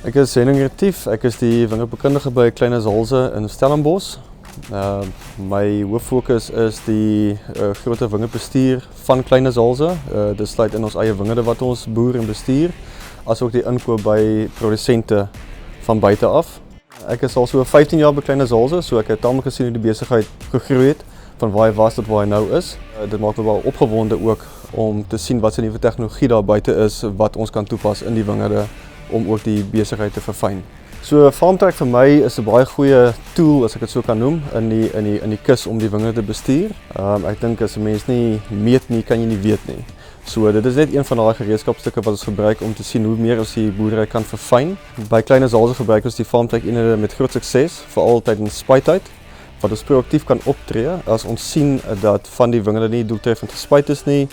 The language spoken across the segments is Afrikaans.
Ek is Henning Retief, ek is die wingerdboukundige by Kleine Zalze in Stellenbosch. My hooffokus is die grote wingerdbestuur van Kleine Zalze. Dit sluit in ons eie wingerde wat ons boer en bestuur, asook die inkoop by produsente van buite af. Ek is al so 15 jaar by Kleine Zalze, so ek het tamelik gesien hoe die besigheid gegroei het, van waar hy was tot waar hy nou is. Dit maak my wel opgewonde ook om te sien wat se nuwe tegnologie daar buite is wat ons kan toepas in die wingerde om ook die besigheid te verfyn. So Farmtrack vir my is 'n baie goeie tool, as ek dit so kan noem, in die kus om die wingerde te bestuur. Ek dink as 'n mens nie meet nie, kan jy nie weet nie. So dit is net een van daai gereedskapstukke wat ons gebruik om te sien hoe meer ons die boerdery kan verfyn. By Kleine Zalze gebruik ons die Farmtrack eenhede met groot sukses, veral tydens spuityd, wat ons pro-aktief kan optree as ons sien dat van die wingerde nie doeltreffend gespuit is nie.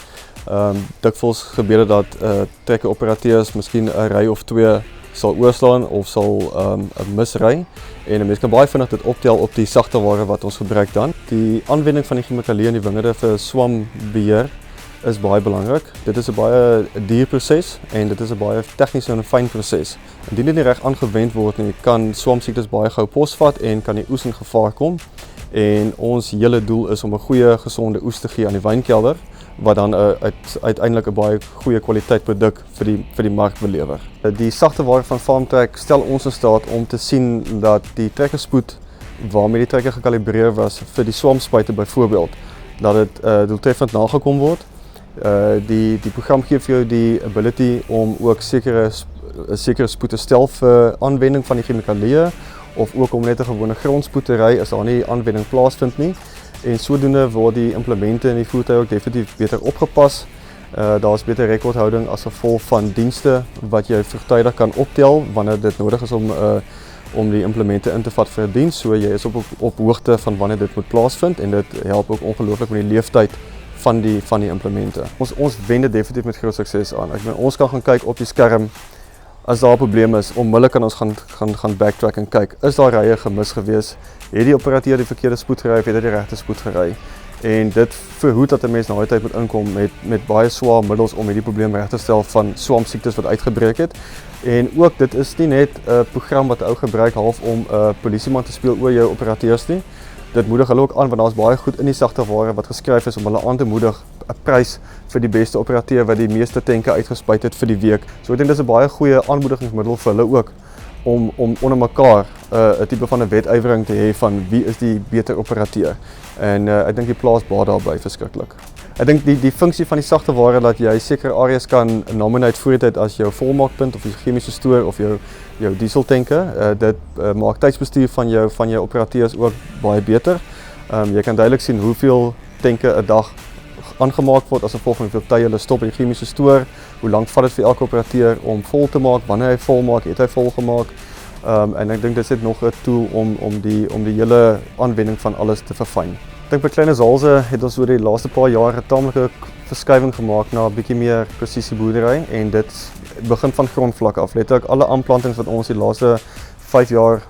Dikwels gebeur dit dat trekkeroperateurs miskien 'n ry of twee sal oorslaan of sal 'n misry, en 'n mens kan baie vinnig dit optel op die sagteware wat ons gebruik dan. Die aanwending van die chemikalieë in die wingerde vir swambeheer is baie belangrik. Dit is 'n baie duur proses en dit is 'n baie tegniese en fyn proses. Indien dit nie reg aangewend word nie, kan swamsiektes baie gou posvat en kan die oes in gevaar kom. En ons hele doel is om 'n goeie, gesonde oes te gee aan die wynkelder, wat dan uiteindelik 'n baie goeie kwaliteit produk vir die mark belewer. Die sagteware van Farmtrack stel ons in staat om te sien dat die trekkerspoed waarmee die trekker gekalibreer was vir die swamspuite byvoorbeeld, dat dit doeltreffend nagekom word. Die program gee vir jou die ability om ook sekere spoed te stel vir aanwending van die chemikalieë, of ook om net 'n gewone grondspoed te ry as daar nie aanwending plaasvind nie. En sodoende word die implemente in die voertuig ook definitief beter opgepas. Daar is beter rekordhouding as gevolg van dienste wat jy vroegtydig kan optel wanneer dit nodig is om die implemente in te vat vir 'n diens. So jy is op hoogte van wanneer dit moet plaasvind, en dit help ook ongelooflik met die leeftyd van die implemente. Ons wend dit definitief met groot sukses aan. Ek bedoel, ons kan gaan kyk op die skerm as daar 'n probleem is, onmiddellik kan ons gaan backtrack en kyk, is daar rye gemis gewees? Het die operateur die verkeerde spoed gery of het hy die regte spoed gery? En dit verhoed dat 'n mens na daai tyd moet inkom met baie swaar middels om hierdie probleem reg te stel van swamsiektes wat uitgebreek het. En ook dit is nie net 'n program wat ou gebruik half om 'n polisieman te speel oor jou operateurs nie. Dit moedig hulle ook aan, want daar's baie goed in die sagteware wat geskryf is om hulle aan te moedig 'n prys vir die beste operateur wat die meeste tenke uitgespuit het vir die week. So ek dink dis 'n baie goeie aanmoedigingsmiddel vir hulle ook om onder mekaar 'n tipe van 'n wedywering te hê van wie is die beter operateur. En ek dink die plaas baat daarby verskriklik. Ek dink die funksie van die sagteware dat jy sekere areas kan nominate voor die tyd as jou volmaakpunt of jou chemiese stoor of jou dieseltenke. Dit maak tydsbestuur van jou operateurs ook baie beter. Jy kan duidelik sien hoeveel tenke 'n dag aangemaak word as gevolg van hoeveel tyd hulle stop in die chemiese stoor, hoe lank vat dit vir elke operateur om vol te maak, wanneer hy vol maak, het hy vol gemaak. En ek dink dit is net nog 'n tool om die hele aanwending van alles te verfyn. Ek dink by Kleine Zalze het ons oor die laaste paar jare 'n taamlike verskywing gemaak na 'n bietjie meer presisie boerdery, en dit begin van grondvlak af. Letterlik alle aanplantings wat ons die laaste 5 jaar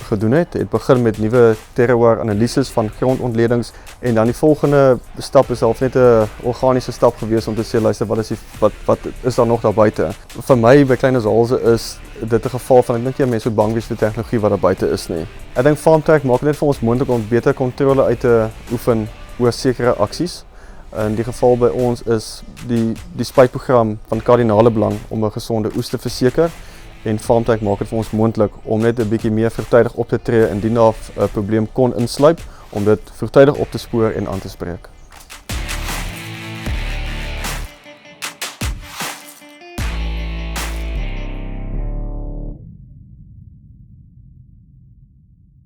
gedoen het begin met nuwe terroir-analises van grondontledings, en dan die volgende stap is half net 'n organiese stap gewees om te sê, luister, wat is daar nog daar buite? Vir my by Kleine Zalze is dit 'n geval van, ek dink jy mense so bang wees vir tegnologie wat daar buite is nie. Ek dink Farmtrack maak net vir ons moontlik om beter kontrole uit te oefen oor sekere aksies. In die geval by ons is die spuitprogram van kardinale belang om 'n gesonde oes te verseker. En Farmtrack maak dit vir ons moontlik om net 'n bietjie meer vroegtydig op te tree indien daar 'n probleem kon insluip, om dit vroegtydig op te spoor en aan te spreek.